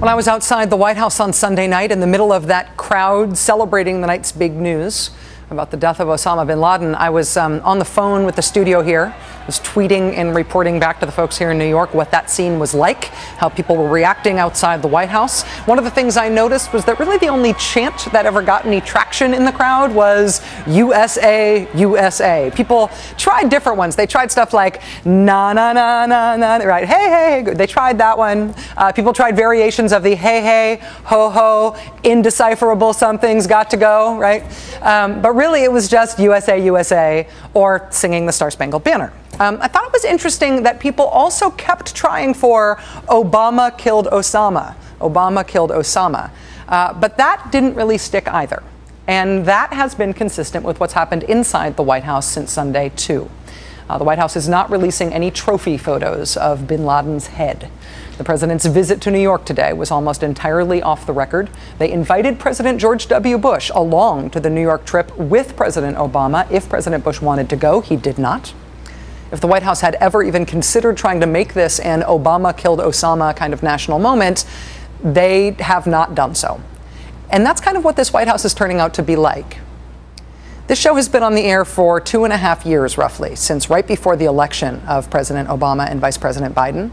When I was outside the White House on Sunday night in the middle of that crowd celebrating the night's big news about the death of Osama bin Laden, I was on the phone with the studio here. I was tweeting and reporting back to the folks here in New York what that scene was like, how people were reacting outside the White House. One of the things I noticed was that really the only chant that ever got any traction in the crowd was USA, USA. People tried different ones. They tried stuff like na na na na na, right? Hey, hey. They tried that one. People tried variations of the hey, hey, ho, ho, indecipherable something's got to go, right? But really it was just USA, USA, or singing the Star-Spangled Banner. I thought it was interesting that people also kept trying for Obama killed Osama. Obama killed Osama. But that didn't really stick either. And that has been consistent with what's happened inside the White House since Sunday, too. The White House is not releasing any trophy photos of bin Laden's head. The president's visit to New York today was almost entirely off the record. They invited President George W. Bush along to the New York trip with President Obama. If President Bush wanted to go, he did not. If the White House had ever even considered trying to make this an Obama killed Osama kind of national moment, they have not done so. And that's kind of what this White House is turning out to be like. This show has been on the air for 2.5 years, roughly, since right before the election of President Obama and Vice President Biden.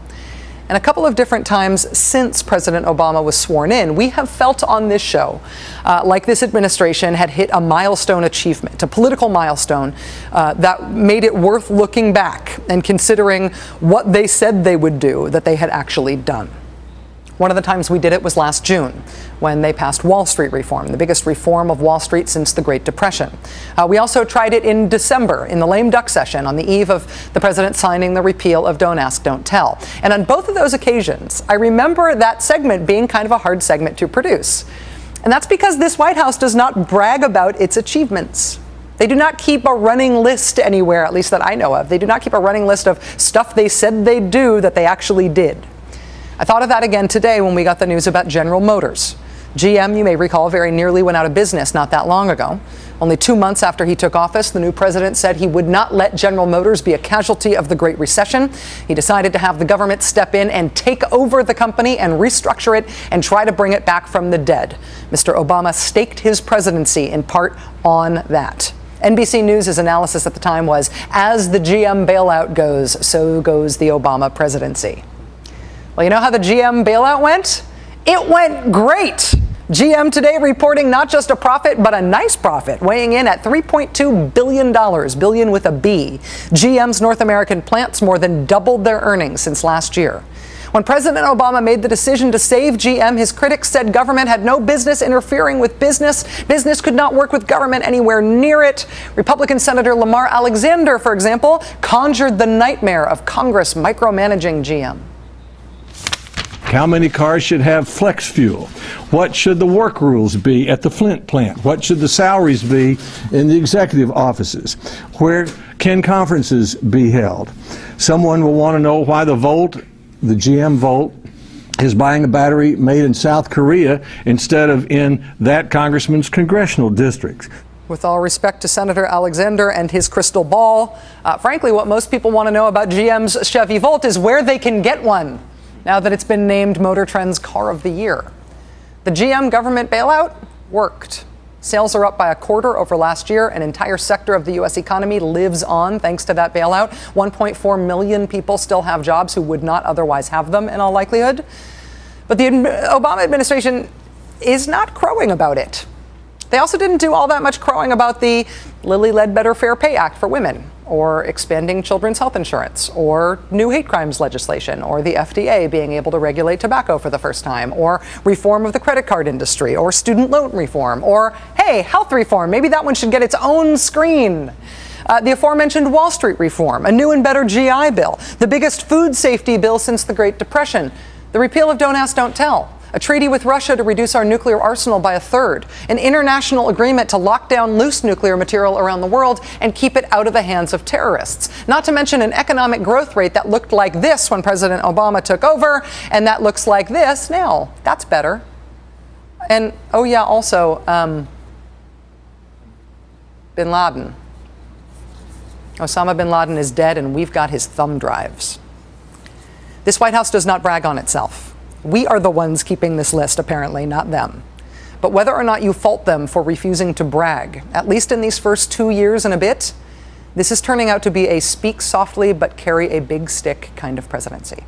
And a couple of different times since President Obama was sworn in, we have felt on this show like this administration had hit a milestone achievement, a political milestone that made it worth looking back and considering what they said they would do, that they had actually done. One of the times we did it was last June, when they passed Wall Street reform, the biggest reform of Wall Street since the Great Depression. We also tried it in December, in the lame duck session, on the eve of the president signing the repeal of Don't Ask, Don't Tell. And on both of those occasions, I remember that segment being kind of a hard segment to produce. And that's because this White House does not brag about its achievements. They do not keep a running list anywhere, at least that I know of. They do not keep a running list of stuff they said they'd do that they actually did. I thought of that again today when we got the news about General Motors. GM, you may recall, very nearly went out of business not that long ago. Only 2 months after he took office, the new president said he would not let General Motors be a casualty of the Great Recession. He decided to have the government step in and take over the company and restructure it and try to bring it back from the dead. Mr. Obama staked his presidency in part on that. NBC News' analysis at the time was, as the GM bailout goes, so goes the Obama presidency. Well, you know how the GM bailout went? It went great. GM today reporting not just a profit, but a nice profit, weighing in at $3.2 billion, billion with a B. GM's North American plants more than doubled their earnings since last year. When President Obama made the decision to save GM, his critics said government had no business interfering with business. Business could not work with government anywhere near it. Republican Senator Lamar Alexander, for example, conjured the nightmare of Congress micromanaging GM. How many cars should have flex fuel? What should the work rules be at the Flint plant? What should the salaries be in the executive offices? Where can conferences be held? Someone will want to know why the GM Volt, is buying a battery made in South Korea instead of in that congressman's congressional districts. With all respect to Senator Alexander and his crystal ball, frankly, what most people want to know about GM's Chevy Volt is where they can get one, now that it's been named Motor Trend's Car of the Year. The GM government bailout worked. Sales are up by 1/4 over last year. An entire sector of the U.S. economy lives on thanks to that bailout. 1.4 million people still have jobs who would not otherwise have them in all likelihood. But the Obama administration is not crowing about it. They also didn't do all that much crowing about the Lilly Ledbetter Fair Pay Act for women, or expanding children's health insurance, or new hate crimes legislation, or the FDA being able to regulate tobacco for the first time, or reform of the credit card industry, or student loan reform, or, hey, health reform. Maybe that one should get its own screen. The aforementioned Wall Street reform, a new and better GI Bill, the biggest food safety bill since the Great Depression, the repeal of Don't Ask, Don't Tell, a treaty with Russia to reduce our nuclear arsenal by 1/3, an international agreement to lock down loose nuclear material around the world and keep it out of the hands of terrorists. Not to mention an economic growth rate that looked like this when President Obama took over, and that looks like this now. That's better. And, oh yeah, also, bin Laden. Osama bin Laden is dead, and we've got his thumb drives. This White House does not brag on itself. We are the ones keeping this list, apparently, not them. But whether or not you fault them for refusing to brag, at least in these first 2 years and a bit, this is turning out to be a speak softly but carry a big stick kind of presidency.